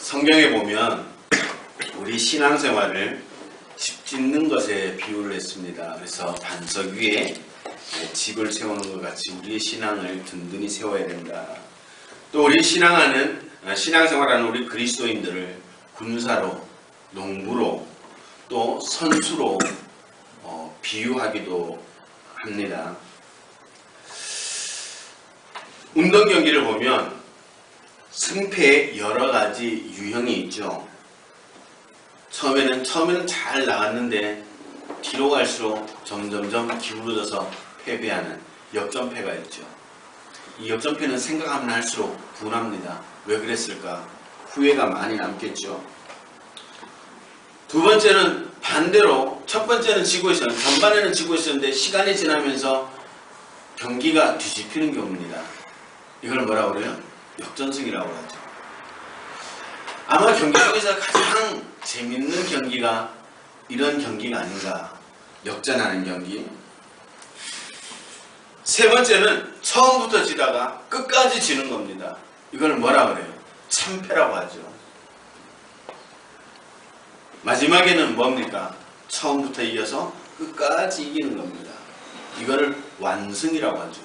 성경에 보면 우리 신앙생활을 집 짓는 것에 비유를 했습니다. 그래서 반석 위에 집을 세우는 것 같이 우리의 신앙을 든든히 세워야 된다. 또 우리 신앙생활하는 우리 그리스도인들을 군사로, 농부로, 또 선수로 비유하기도 합니다. 운동 경기를 보면 승패에 여러 가지 유형이 있죠. 처음에는 잘 나갔는데 뒤로 갈수록 점점점 기울어져서 패배하는 역전패가 있죠. 이 역전패는 생각하면 할수록 분합니다. 왜 그랬을까? 후회가 많이 남겠죠. 두 번째는 반대로, 첫 번째는 지고 있었는데, 전반에는 지고 있었는데 시간이 지나면서 경기가 뒤집히는 경우입니다. 이걸 뭐라고 그래요? 역전승이라고 하죠. 아마 경기 중에서 가장 재밌는 경기가 이런 경기가 아닌가. 역전하는 경기. 세 번째는 처음부터 지다가 끝까지 지는 겁니다. 이걸 뭐라 그래요? 참패라고 하죠. 마지막에는 뭡니까? 처음부터 이어서 끝까지 이기는 겁니다. 이거를 완승이라고 하죠.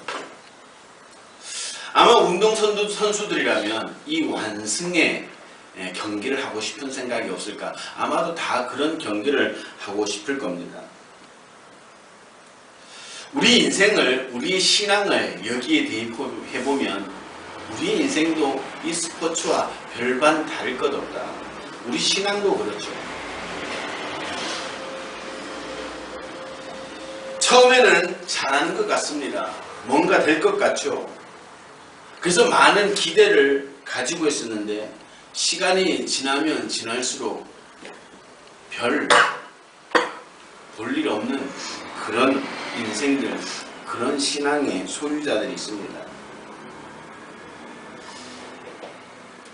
아마 운동선수들이라면 이 완승의 경기를 하고 싶은 생각이 없을까? 아마도 다 그런 경기를 하고 싶을 겁니다. 우리 인생을, 우리 신앙을 여기에 대입해보면 우리 인생도 이 스포츠와 별반 다를 것 없다. 우리 신앙도 그렇죠. 처음에는 잘하는 것 같습니다. 뭔가 될 것 같죠. 그래서 많은 기대를 가지고 있었는데 시간이 지나면 지날수록 별 볼 일 없는 그런 인생들, 그런 신앙의 소유자들이 있습니다.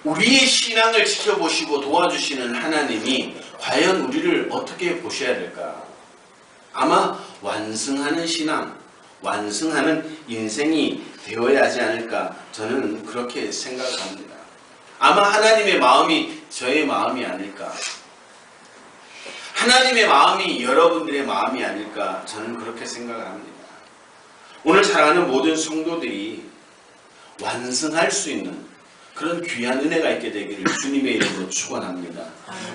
우리의 신앙을 지켜보시고 도와주시는 하나님이 과연 우리를 어떻게 보셔야 될까? 아마 완승하는 신앙, 완승하는 인생이 되어야 하지 않을까, 저는 그렇게 생각합니다. 아마 하나님의 마음이 저의 마음이 아닐까, 하나님의 마음이 여러분들의 마음이 아닐까, 저는 그렇게 생각합니다. 오늘 사랑하는 모든 성도들이 완승할 수 있는 그런 귀한 은혜가 있게 되기를 주님의 이름으로 축원합니다.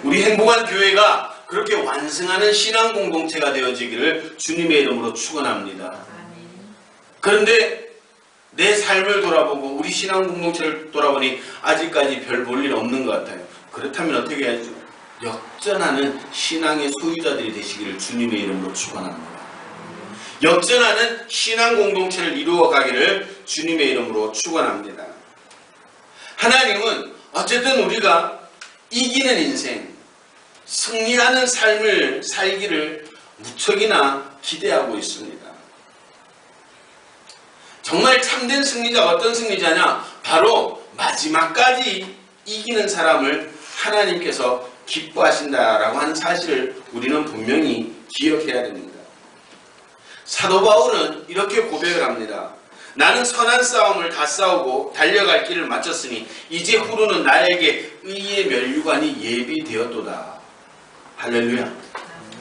우리 행복한 교회가 그렇게 완승하는 신앙 공동체가 되어지기를 주님의 이름으로 축원합니다. 그런데 내 삶을 돌아보고 우리 신앙 공동체를 돌아보니 아직까지 별 볼 일 없는 것 같아요. 그렇다면 어떻게 해야죠? 역전하는 신앙의 소유자들이 되시기를 주님의 이름으로 축원합니다. 역전하는 신앙 공동체를 이루어가기를 주님의 이름으로 축원합니다. 하나님은 어쨌든 우리가 이기는 인생, 승리하는 삶을 살기를 무척이나 기대하고 있습니다. 정말 참된 승리자가 어떤 승리자냐? 바로 마지막까지 이기는 사람을 하나님께서 기뻐하신다라고 하는 사실을 우리는 분명히 기억해야 됩니다. 사도 바울은 이렇게 고백을 합니다. 나는 선한 싸움을 다 싸우고 달려갈 길을 마쳤으니 이제 후로는 나에게 의의 면류관이 예비되었도다. 할렐루야.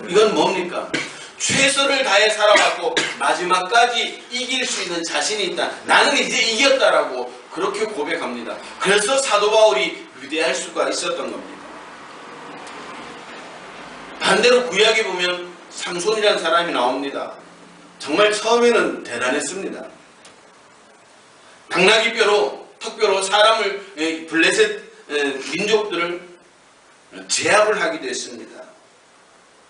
이건 뭡니까? 최선을 다해 살아왔고 마지막까지 이길 수 있는 자신이 있다. 나는 이제 이겼다라고 그렇게 고백합니다. 그래서 사도 바울이 위대할 수가 있었던 겁니다. 반대로 구약에 보면 삼손이라는 사람이 나옵니다. 정말 처음에는 대단했습니다. 당나귀뼈로, 턱뼈로 사람을, 블레셋 민족들을 제압을 하기도 했습니다.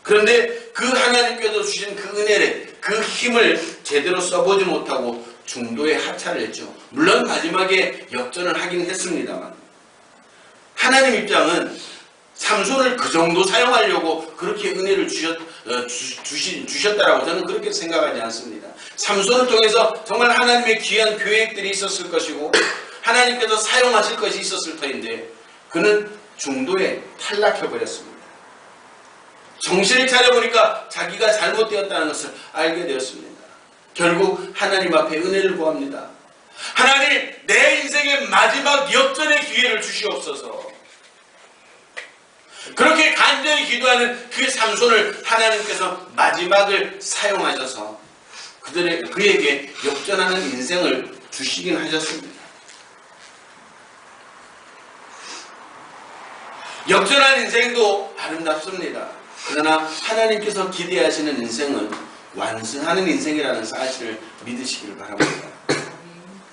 그런데 그 하나님께서 주신 그 은혜를, 그 힘을 제대로 써보지 못하고 중도에 하차를 했죠. 물론 마지막에 역전을 하긴 했습니다만 하나님 입장은 삼손을 그 정도 사용하려고 그렇게 은혜를 주셨다라고 저는 그렇게 생각하지 않습니다. 삼손을 통해서 정말 하나님의 귀한 계획들이 있었을 것이고 하나님께서 사용하실 것이 있었을 터인데 그는 중도에 탈락해버렸습니다. 정신을 차려보니까 자기가 잘못되었다는 것을 알게 되었습니다. 결국 하나님 앞에 은혜를 구합니다. 하나님, 내 인생의 마지막 역전의 기회를 주시옵소서. 그렇게 간절히 기도하는 그 삼손을 하나님께서 마지막을 사용하셔서 그에게 역전하는 인생을 주시긴 하셨습니다. 역전한 인생도 아름답습니다. 그러나 하나님께서 기대하시는 인생은 완성하는 인생이라는 사실을 믿으시기를 바랍니다.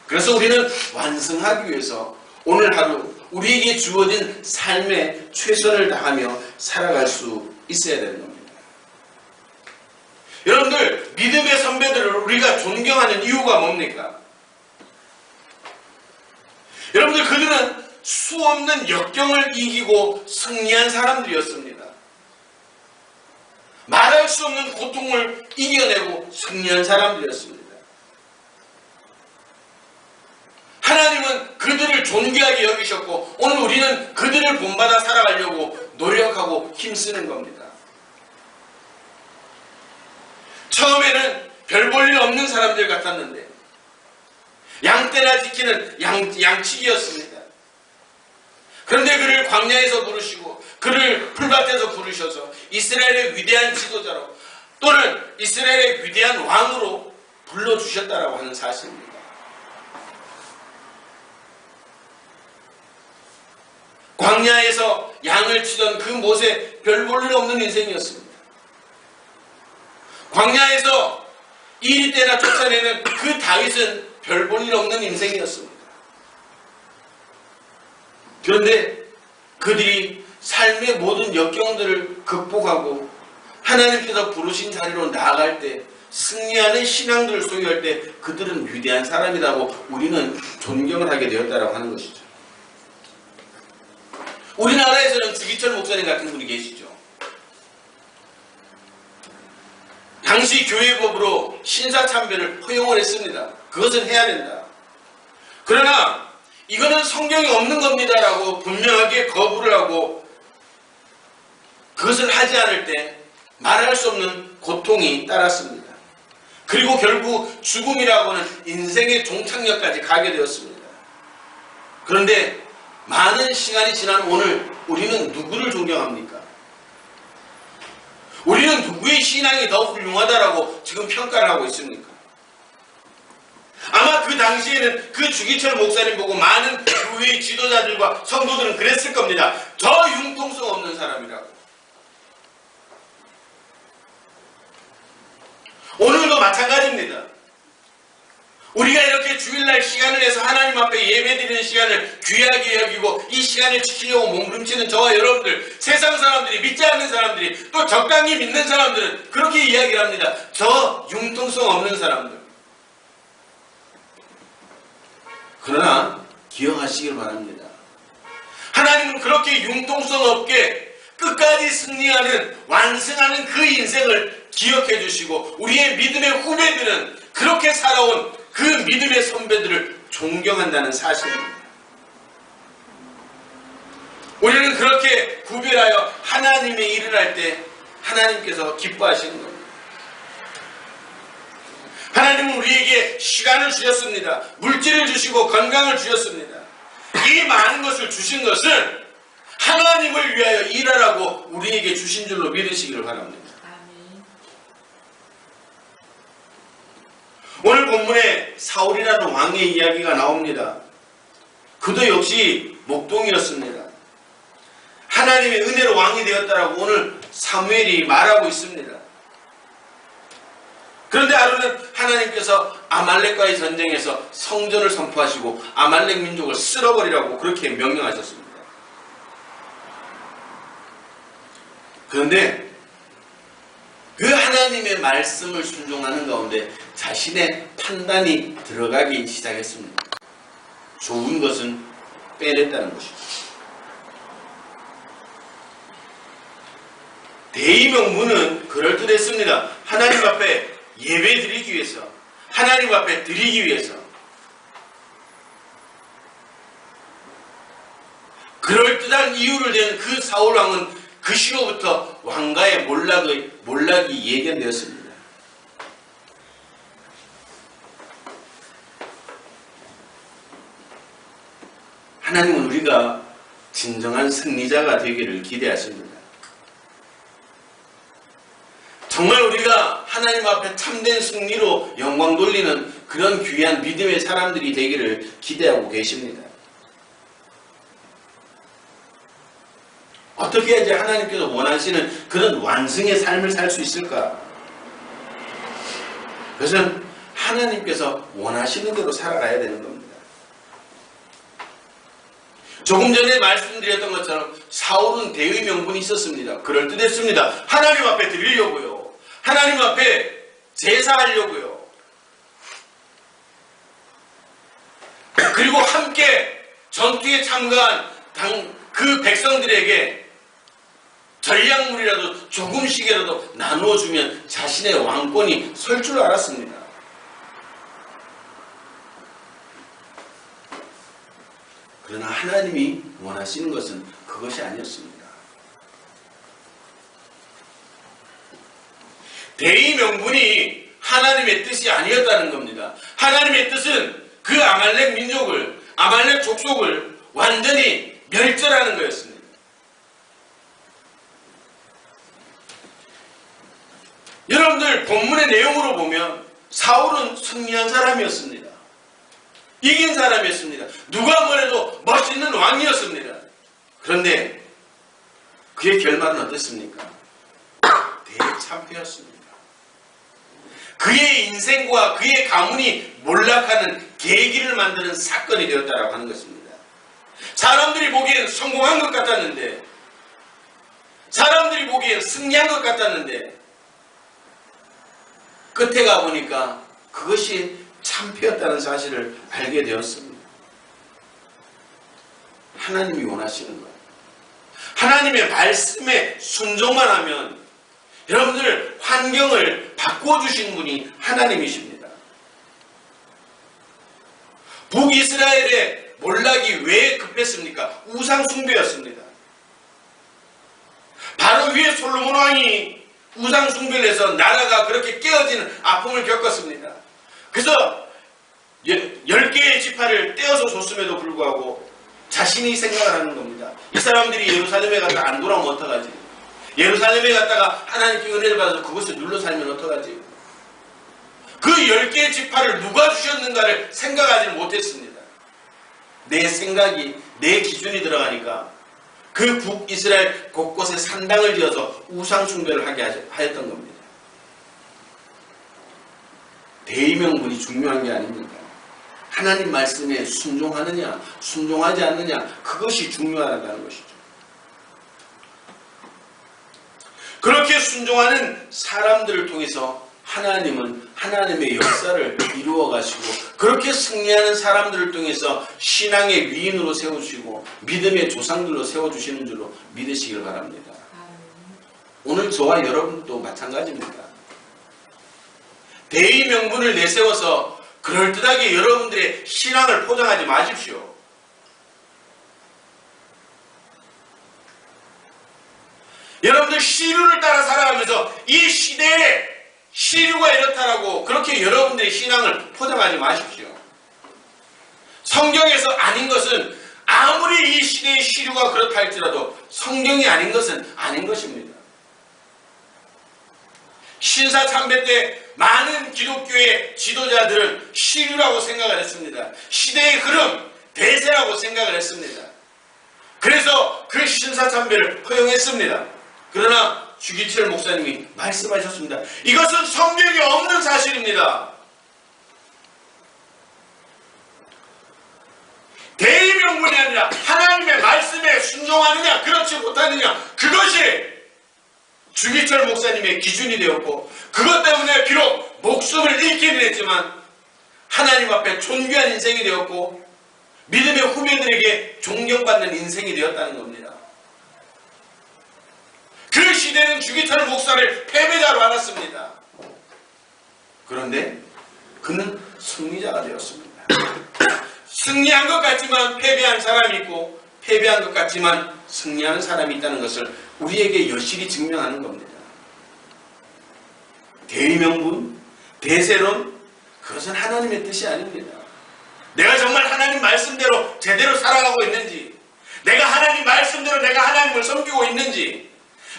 그래서 우리는 완성하기 위해서 오늘 하루 우리에게 주어진 삶에 최선을 다하며 살아갈 수 있어야 되는 겁니다. 여러분들, 믿음의 선배들을 우리가 존경하는 이유가 뭡니까? 여러분들, 그들은 수없는 역경을 이기고 승리한 사람들이었습니다. 말할 수 없는 고통을 이겨내고 승리한 사람들이었습니다. 하나님은 그들을 존귀하게 여기셨고 오늘 우리는 그들을 본받아 살아가려고 노력하고 힘쓰는 겁니다. 처음에는 별 볼 일 없는 사람들 같았는데 양떼나 지키는 양치기였습니다. 그런데 그를 광야에서 부르시고 그를 풀밭에서 부르셔서 이스라엘의 위대한 지도자로 또는 이스라엘의 위대한 왕으로 불러주셨다라고 하는 사실입니다. 광야에서 양을 치던 그 모세, 별 볼 일 없는 인생이었습니다. 광야에서 이리 때나 쫓아내는 그 다윗은 별 볼 일 없는 인생이었습니다. 그런데 그들이 삶의 모든 역경들을 극복하고 하나님께서 부르신 자리로 나아갈 때, 승리하는 신앙들을 소유할 때 그들은 위대한 사람이라고 우리는 존경을 하게 되었다고 하는 것이죠. 우리나라에서는 주기철 목사님 같은 분이 계시죠. 당시 교회법으로 신사참배를 허용을 했습니다. 그것은 해야 된다. 그러나 이거는 성경이 없는 겁니다라고 분명하게 거부를 하고 그것을 하지 않을 때 말할 수 없는 고통이 따랐습니다. 그리고 결국 죽음이라고 하는 인생의 종착역까지 가게 되었습니다. 그런데 많은 시간이 지난 오늘 우리는 누구를 존경합니까? 우리는 누구의 신앙이 더 훌륭하다라고 지금 평가를 하고 있습니까? 아마 그 당시에는 그 주기철 목사님 보고 많은 교회의 지도자들과 성도들은 그랬을 겁니다. 저 융통성 없는 사람이라고. 오늘도 마찬가지입니다. 우리가 이렇게 주일날 시간을 내서 하나님 앞에 예배드리는 시간을 귀하게 여기고 이 시간을 지키려고 몸부림치는 저와 여러분들, 세상 사람들이, 믿지 않는 사람들이, 또 적당히 믿는 사람들은 그렇게 이야기를 합니다. 저 융통성 없는 사람들. 그러나 기억하시길 바랍니다. 하나님은 그렇게 융통성 없게 끝까지 승리하는, 완성하는 그 인생을 기억해 주시고 우리의 믿음의 후배들은 그렇게 살아온 그 믿음의 선배들을 존경한다는 사실입니다. 우리는 그렇게 구별하여 하나님의 일을 할 때 하나님께서 기뻐하시는 겁니다. 하나님은 우리에게 시간을 주셨습니다. 물질을 주시고 건강을 주셨습니다. 이 많은 것을 주신 것은 하나님을 위하여 일하라고 우리에게 주신 줄로 믿으시기를 바랍니다. 오늘 본문에 사울이라는 왕의 이야기가 나옵니다. 그도 역시 목동이었습니다. 하나님의 은혜로 왕이 되었다라고 오늘 사무엘이 말하고 있습니다. 그런데 하루는 하나님께서 아말렉과의 전쟁에서 성전을 선포하시고 아말렉 민족을 쓸어버리라고 그렇게 명령하셨습니다. 그런데 그 하나님의 말씀을 순종하는 가운데 자신의 판단이 들어가기 시작했습니다. 좋은 것은 빼냈다는 것이죠. 대의명분은 그럴듯했습니다. 하나님 앞에 예배 드리기 위해서, 하나님 앞에 드리기 위해서. 그럴듯한 이유를 댄 그 사울왕은 그 시로부터 왕가의 몰락이 예견되었습니다. 하나님은 우리가 진정한 승리자가 되기를 기대하십니다. 정말 우리가 하나님 앞에 참된 승리로 영광 돌리는 그런 귀한 믿음의 사람들이 되기를 기대하고 계십니다. 어떻게 해야지 하나님께서 원하시는 그런 완성의 삶을 살 수 있을까? 그것은 하나님께서 원하시는 대로 살아가야 되는 겁니다. 조금 전에 말씀드렸던 것처럼 사울은 대의 명분이 있었습니다. 그럴듯했습니다. 하나님 앞에 드리려고요. 하나님 앞에 제사하려고요. 그리고 함께 전투에 참가한 그 백성들에게 전략물이라도 조금씩이라도 나누어주면 자신의 왕권이 설 줄 알았습니다. 그러나 하나님이 원하시는 것은 그것이 아니었습니다. 대의 명분이 하나님의 뜻이 아니었다는 겁니다. 하나님의 뜻은 그 아말렉 민족을, 아말렉 족속을 완전히 멸절하는 거였습니다. 여러분들 본문의 내용으로 보면 사울은 승리한 사람이었습니다. 이긴 사람이었습니다. 누가 뭐래도 멋있는 왕이었습니다. 그런데 그의 결말은 어땠습니까? 대참패였습니다. 그의 인생과 그의 가문이 몰락하는 계기를 만드는 사건이 되었다고 하는 것입니다. 사람들이 보기엔 성공한 것 같았는데, 사람들이 보기엔 승리한 것 같았는데, 끝에 가보니까 그것이 참패였다는 사실을 알게 되었습니다. 하나님이 원하시는 거예요. 하나님의 말씀에 순종만 하면 여러분들 환경을 바꿔주신 분이 하나님이십니다. 북이스라엘의 몰락이 왜 급했습니까? 우상 숭배였습니다. 바로 위에 솔로몬 왕이 우상 숭배를 해서 나라가 그렇게 깨어지는 아픔을 겪었습니다. 그래서 10개의 지파를 떼어서 줬음에도 불구하고 자신이 생각을 하는 겁니다. 이 사람들이 예루살렘에 갔다가 안 돌아오면 어떡하지? 예루살렘에 갔다가 하나님께 은혜를 받아서 그것을 눌러 살면 어떡하지? 그 10개의 지파를 누가 주셨는가를 생각하지 못했습니다. 내 생각이, 내 기준이 들어가니까 그 북이스라엘 곳곳에 산당을 지어서 우상 숭배를 하게 하였던 겁니다. 대의명분이 중요한 게 아닙니까? 하나님 말씀에 순종하느냐, 순종하지 않느냐, 그것이 중요하다는 것이죠. 그렇게 순종하는 사람들을 통해서 하나님은 하나님의 역사를 이루어 가시고, 그렇게 승리하는 사람들을 통해서 신앙의 위인으로 세워주시고 믿음의 조상들로 세워주시는 줄로 믿으시길 바랍니다. 오늘 저와 여러분도 마찬가지입니다. 대의 명분을 내세워서 그럴듯하게 여러분들의 신앙을 포장하지 마십시오. 여러분들 시류를 따라 살아가면서 이 시대에 시류가 이렇다라고 그렇게 여러분들의 신앙을 포장하지 마십시오. 성경에서 아닌 것은 아무리 이 시대의 시류가 그렇다 할지라도 성경이 아닌 것은 아닌 것입니다. 신사참배 때 많은 기독교의 지도자들은 시류라고 생각을 했습니다. 시대의 흐름, 대세라고 생각을 했습니다. 그래서 그 신사참배를 허용했습니다. 그러나 주기철 목사님이 말씀하셨습니다. 이것은 성경에 없는 사실입니다. 대의명분이 아니라 하나님의 말씀에 순종하느냐 그렇지 못하느냐, 그것이 주기철 목사님의 기준이 되었고, 그것 때문에 비록 목숨을 잃기는 했지만 하나님 앞에 존귀한 인생이 되었고 믿음의 후배들에게 존경받는 인생이 되었다는 겁니다. 그 시대는 주기철 목사를 패배자로 알았습니다. 그런데 그는 승리자가 되었습니다. 승리한 것 같지만 패배한 사람이 있고, 패배한 것 같지만 승리하는 사람이 있다는 것을 우리에게 여실히 증명하는 겁니다. 대의명분, 대세론, 그것은 하나님의 뜻이 아닙니다. 내가 정말 하나님 말씀대로 제대로 살아가고 있는지, 내가 하나님 말씀대로 내가 하나님을 섬기고 있는지,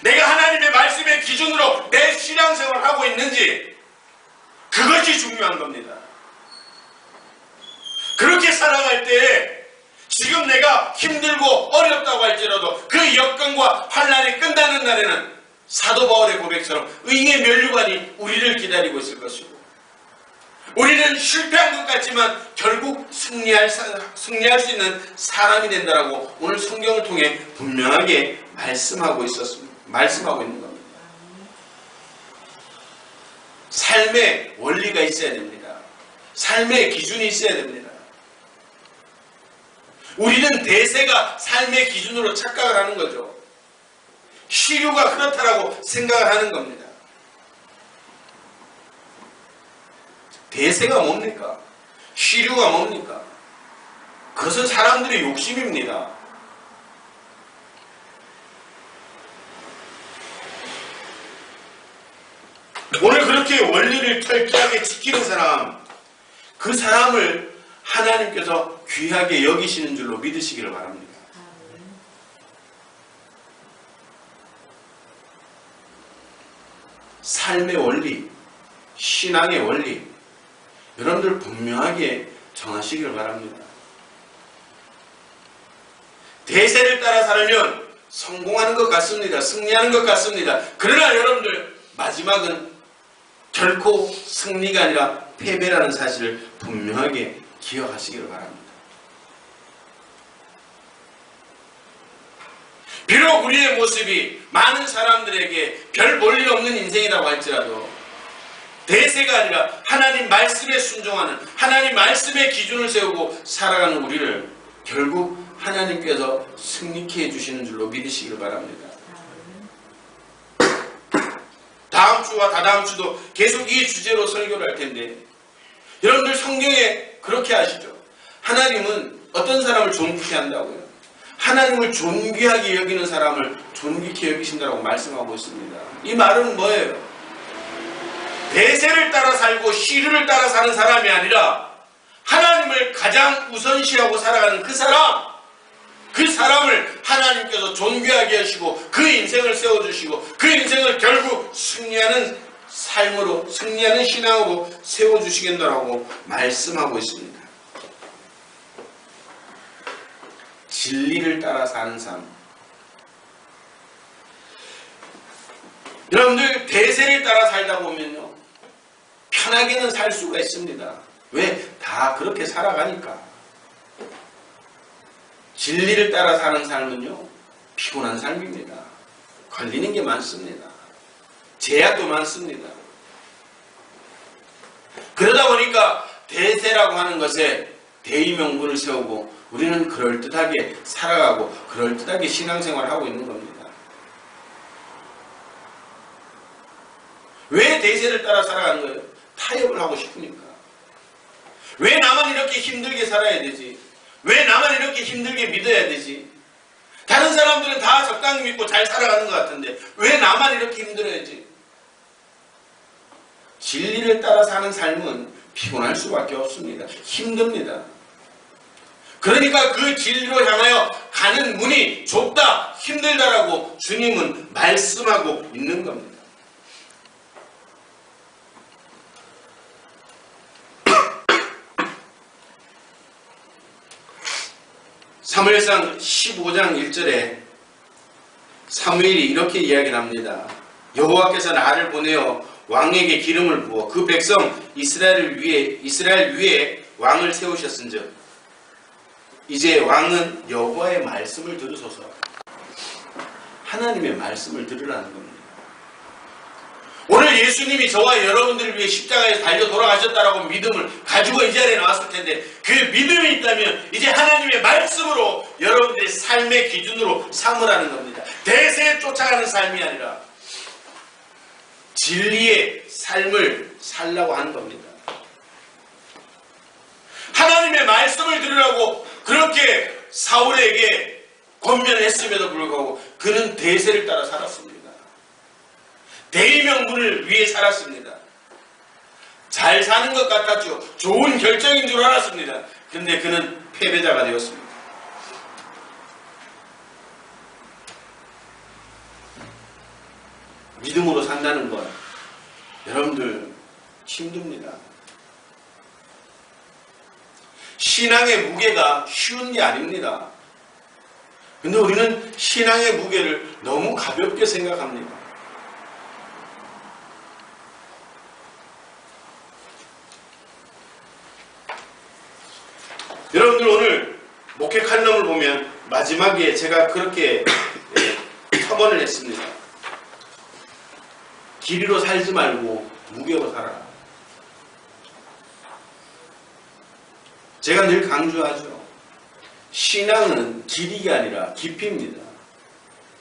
내가 하나님의 말씀의 기준으로 내 신앙생활을 하고 있는지, 그것이 중요한 겁니다. 그렇게 살아갈 때 지금 내가 힘들고 어렵다고 할지라도 그 역경과 환난이 끝나는 날에는 사도 바울의 고백처럼 의의 면류관이 우리를 기다리고 있을 것이고, 우리는 실패한 것 같지만 결국 승리할 수 있는 사람이 된다라고 오늘 성경을 통해 분명하게 말씀하고 있는 겁니다. 삶의 원리가 있어야 됩니다. 삶의 기준이 있어야 됩니다. 우리는 대세가 삶의 기준으로 착각을 하는 거죠. 시류가 그렇다라고 생각을 하는 겁니다. 대세가 뭡니까? 시류가 뭡니까? 그것은 사람들의 욕심입니다. 오늘 그렇게 원리를 철저하게 지키는 사람, 그 사람을 하나님께서 귀하게 여기시는 줄로 믿으시기를 바랍니다. 삶의 원리, 신앙의 원리, 여러분들 분명하게 정하시기를 바랍니다. 대세를 따라 살면 성공하는 것 같습니다. 승리하는 것 같습니다. 그러나 여러분들 마지막은 결코 승리가 아니라 패배라는 사실을 분명하게 기억하시기를 바랍니다. 비록 우리의 모습이 많은 사람들에게 별 볼 일 없는 인생이라고 할지라도 대세가 아니라 하나님 말씀에 순종하는, 하나님 말씀의 기준을 세우고 살아가는 우리를 결국 하나님께서 승리케 해주시는 줄로 믿으시기를 바랍니다. 다음 주와 다다음 주도 계속 이 주제로 설교를 할 텐데, 여러분들 성경에 그렇게 하시죠. 하나님은 어떤 사람을 존귀케 한다고요? 하나님을 존귀하게 여기는 사람을 존귀케 여기신다고 말씀하고 있습니다. 이 말은 뭐예요? 대세를 따라 살고 시류를 따라 사는 사람이 아니라 하나님을 가장 우선시하고 살아가는 그 사람을 하나님께서 존귀하게 하시고 그 인생을 세워주시고 그 인생을 결국 승리하는 삶으로, 승리하는 신앙으로 세워주시겠다라고 말씀하고 있습니다. 진리를 따라 사는 삶. 여러분들 대세를 따라 살다 보면요, 편하게는 살 수가 있습니다. 왜? 다 그렇게 살아가니까. 진리를 따라 사는 삶은요, 피곤한 삶입니다. 걸리는 게 많습니다. 제약도 많습니다. 그러다 보니까 대세라고 하는 것에 대의명분을 세우고 우리는 그럴듯하게 살아가고 그럴듯하게 신앙생활을 하고 있는 겁니다. 왜 대세를 따라 살아가는 거예요? 타협을 하고 싶으니까. 왜 나만 이렇게 힘들게 살아야 되지? 왜 나만 이렇게 힘들게 믿어야 되지? 다른 사람들은 다 적당히 믿고 잘 살아가는 것 같은데 왜 나만 이렇게 힘들어야지? 진리를 따라 사는 삶은 피곤할 수밖에 없습니다. 힘듭니다. 그러니까 그 진리로 향하여 가는 문이 좁다, 힘들다라고 주님은 말씀하고 있는 겁니다. 사무엘상 15장 1절에 사무엘이 이렇게 이야기를 합니다. 여호와께서 나를 보내어 왕에게 기름을 부어 그 백성 이스라엘 위에 왕을 세우셨은즉 이제 왕은 여호와의 말씀을 들으소서. 하나님의 말씀을 들으라는 겁니다. 오늘 예수님이 저와 여러분들을 위해 십자가에 달려 돌아가셨다라고 믿음을 가지고 이 자리에 나왔을 텐데 그 믿음이 있다면 이제 하나님의 말씀으로 여러분들의 삶의 기준으로 삼으라는 겁니다. 대세에 쫓아가는 삶이 아니라 진리의 삶을 살라고 하는 겁니다. 하나님의 말씀을 들으라고 그렇게 사울에게 권면을 했음에도 불구하고 그는 대세를 따라 살았습니다. 대의명분을 위해 살았습니다. 잘 사는 것 같았죠. 좋은 결정인 줄 알았습니다. 근데 그는 패배자가 되었습니다. 믿음으로 산다는 것 여러분들 힘듭니다. 신앙의 무게가 쉬운 게 아닙니다. 근데 우리는 신앙의 무게를 너무 가볍게 생각합니다. 여러분들 오늘 목회 칼럼을 보면 마지막에 제가 그렇게 첨언을 했습니다. 길이로 살지 말고 무게로 살아라. 제가 늘 강조하죠. 신앙은 길이가 아니라 깊이입니다.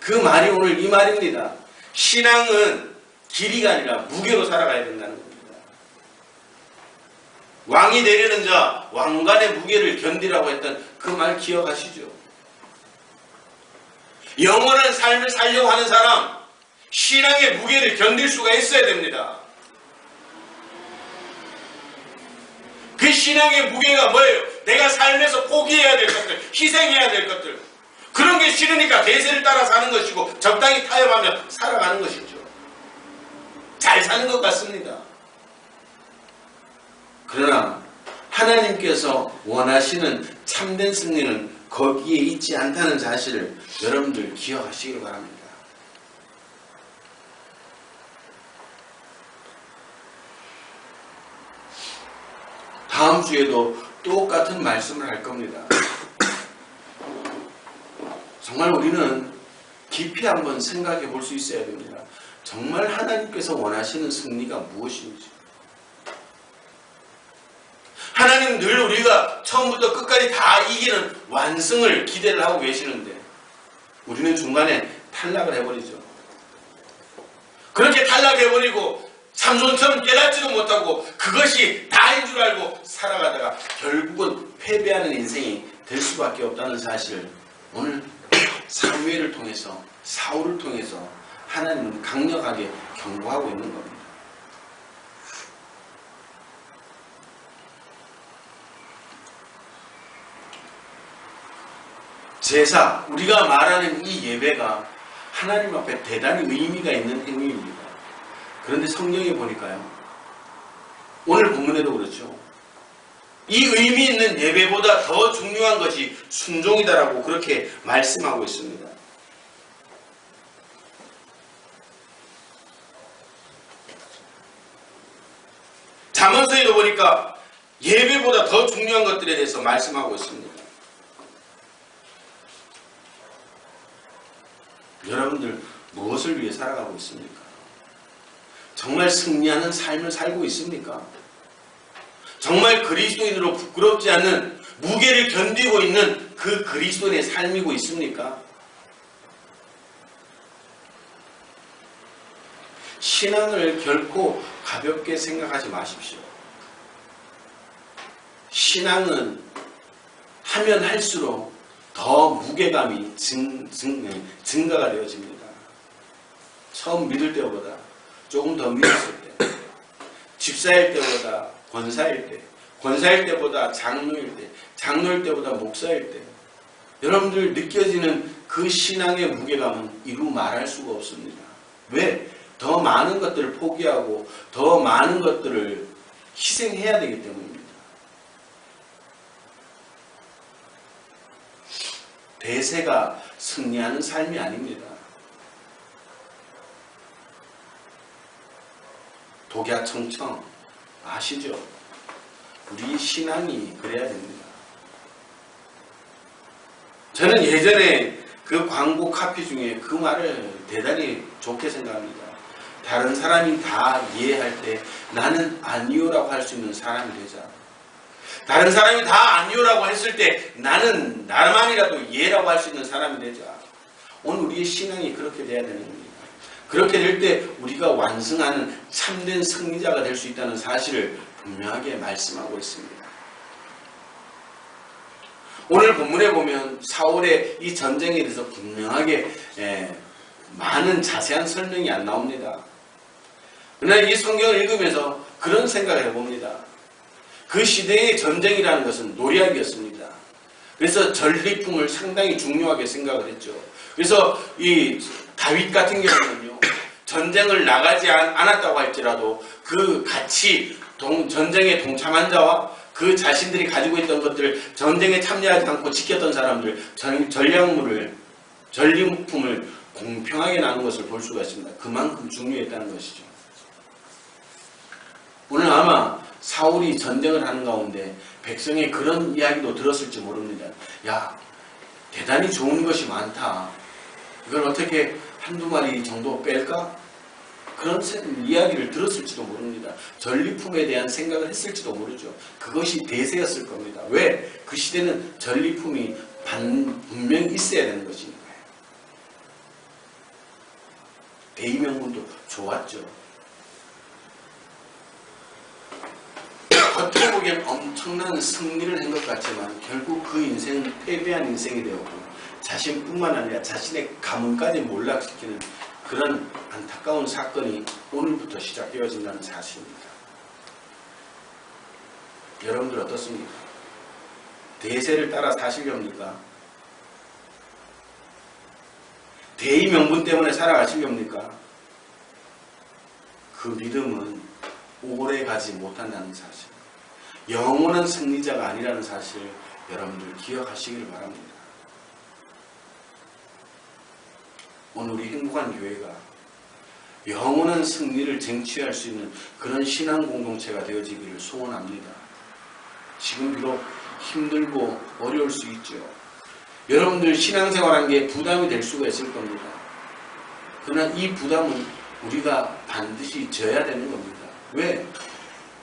그 말이 오늘 이 말입니다. 신앙은 길이가 아니라 무게로 살아가야 된다는 겁니다. 왕이 되려는 자, 왕관의 무게를 견디라고 했던 그 말 기억하시죠? 영원한 삶을 살려고 하는 사람, 신앙의 무게를 견딜 수가 있어야 됩니다. 그 신앙의 무게가 뭐예요? 내가 삶에서 포기해야 될 것들, 희생해야 될 것들. 그런 게 싫으니까 대세를 따라 사는 것이고 적당히 타협하며 살아가는 것이죠. 잘 사는 것 같습니다. 그러나 하나님께서 원하시는 참된 승리는 거기에 있지 않다는 사실을 여러분들 기억하시길 바랍니다. 다음 주에도 똑같은 말씀을 할 겁니다. 정말 우리는 깊이 한번 생각해 볼 수 있어야 됩니다. 정말 하나님께서 원하시는 승리가 무엇인지. 하나님 늘 우리가 처음부터 끝까지 다 이기는 완승을 기대를 하고 계시는데 우리는 중간에 탈락을 해버리죠. 그렇게 탈락해버리고 삼손처럼 깨닫지도 못하고 그것이 다인 줄 알고 살아가다가 결국은 패배하는 인생이 될 수밖에 없다는 사실을 오늘 사무엘을 통해서 사울을 통해서 하나님은 강력하게 경고하고 있는 겁니다. 제사, 우리가 말하는 이 예배가 하나님 앞에 대단히 의미가 있는 행위입니다. 그런데 성경에 보니까요, 오늘 본문에도 그렇죠. 이 의미 있는 예배보다 더 중요한 것이 순종이다라고 그렇게 말씀하고 있습니다. 잠언서에도 보니까 예배보다 더 중요한 것들에 대해서 말씀하고 있습니다. 여러분들 무엇을 위해 살아가고 있습니까? 정말 승리하는 삶을 살고 있습니까? 정말 그리스도인으로 부끄럽지 않는 무게를 견디고 있는 그 그리스도인의 삶이고 있습니까? 신앙을 결코 가볍게 생각하지 마십시오. 신앙은 하면 할수록 더 무게감이 증가가 되어집니다. 처음 믿을 때보다 조금 더 믿었을 때, 집사일 때보다 권사일 때, 권사일 때보다 장로일 때, 장로일 때보다 목사일 때, 여러분들 느껴지는 그 신앙의 무게감은 이루 말할 수가 없습니다. 왜? 더 많은 것들을 포기하고 더 많은 것들을 희생해야 되기 때문입니다. 대세가 승리하는 삶이 아닙니다. 독야청청 아시죠? 우리 신앙이 그래야 됩니다. 저는 예전에 그 광고 카피 중에 그 말을 대단히 좋게 생각합니다. 다른 사람이 다 이해할 때 나는 아니요라고 할 수 있는 사람이 되자. 다른 사람이 다 아니요라고 했을 때 나는 나만이라도 예라고 할 수 있는 사람이 되자. 오늘 우리의 신앙이 그렇게 돼야 되는 겁니다. 그렇게 될 때 우리가 완성하는 참된 승리자가 될 수 있다는 사실을 분명하게 말씀하고 있습니다. 오늘 본문에 보면 사울의 이 전쟁에 대해서 분명하게 많은 자세한 설명이 안 나옵니다. 그러나 이 성경을 읽으면서 그런 생각을 해봅니다. 그 시대의 전쟁이라는 것은 노략이었습니다. 그래서 전리품을 상당히 중요하게 생각을 했죠. 그래서 이 다윗 같은 경우는요, 전쟁을 나가지 않았다고 할지라도 그 같이 전쟁에 동참한 자와 그 자신들이 가지고 있던 것들을 전쟁에 참여하지 않고 지켰던 사람들, 전리품을 공평하게 나눈 것을 볼 수가 있습니다. 그만큼 중요했다는 것이죠. 오늘 아마 사울이 전쟁을 하는 가운데 백성의 그런 이야기도 들었을지 모릅니다. 야, 대단히 좋은 것이 많다. 이걸 어떻게 한두 마리 정도 뺄까? 그런 이야기를 들었을지도 모릅니다. 전리품에 대한 생각을 했을지도 모르죠. 그것이 대세였을 겁니다. 왜? 그 시대는 전리품이 분명히 있어야 되는 것이니까요. 대의명분도 좋았죠. 겉으로 보기엔 엄청난 승리를 한 것 같지만 결국 그 인생은 패배한 인생이 되었고 자신뿐만 아니라 자신의 가문까지 몰락시키는 그런 안타까운 사건이 오늘부터 시작되어진다는 사실입니다. 여러분들 어떻습니까? 대세를 따라 사시렵니까? 대의 명분 때문에 살아가시렵니까? 그 믿음은 오래 가지 못한다는 사실, 영원한 승리자가 아니라는 사실 여러분들 기억하시기를 바랍니다. 오늘 우리 행복한 교회가 영원한 승리를 쟁취할 수 있는 그런 신앙 공동체가 되어지기를 소원합니다. 지금 비록 힘들고 어려울 수 있죠. 여러분들 신앙생활한 게 부담이 될 수가 있을 겁니다. 그러나 이 부담은 우리가 반드시 져야 되는 겁니다. 왜?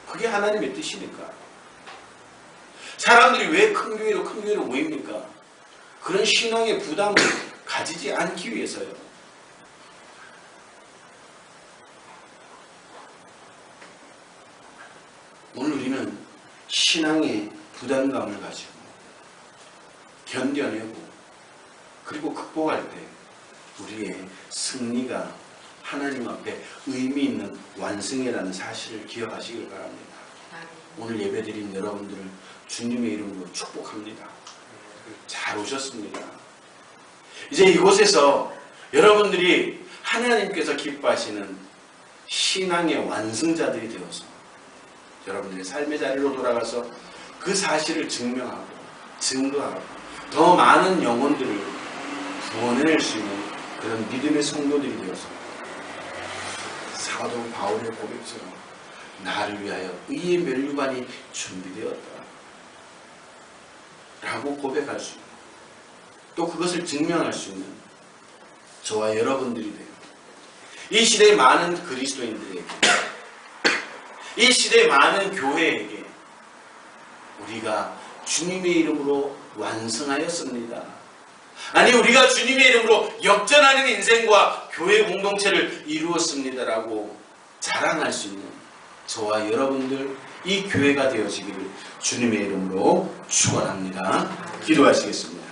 그게 하나님의 뜻이니까. 사람들이 왜 큰 교회로 모입니까? 그런 신앙의 부담을 가지지 않기 위해서요. 오늘 우리는 신앙의 부담감을 가지고 견뎌내고 그리고 극복할 때 우리의 승리가 하나님 앞에 의미 있는 완승이라는 사실을 기억하시길 바랍니다. 오늘 예배드린 여러분들을 주님의 이름으로 축복합니다. 잘 오셨습니다. 이제 이곳에서 여러분들이 하나님께서 기뻐하시는 신앙의 완승자들이 되어서 여러분들의 삶의 자리로 돌아가서 그 사실을 증명하고 증거하고 더 많은 영혼들을 구원해낼 수 있는 그런 믿음의 성도들이 되어서 사도 바울의 고백처럼 나를 위하여 의의 면류관이 준비되었다 라고 고백할 수 있는, 또 그것을 증명할 수 있는 저와 여러분들이 돼요. 이 시대의 많은 그리스도인들에게, 이 시대의 많은 교회에게 우리가 주님의 이름으로 완성하였습니다. 아니, 우리가 주님의 이름으로 역전하는 인생과 교회 공동체를 이루었습니다라고 자랑할 수 있는 저와 여러분들, 이 교회가 되어지기를 주님의 이름으로 축원합니다. 기도하시겠습니다.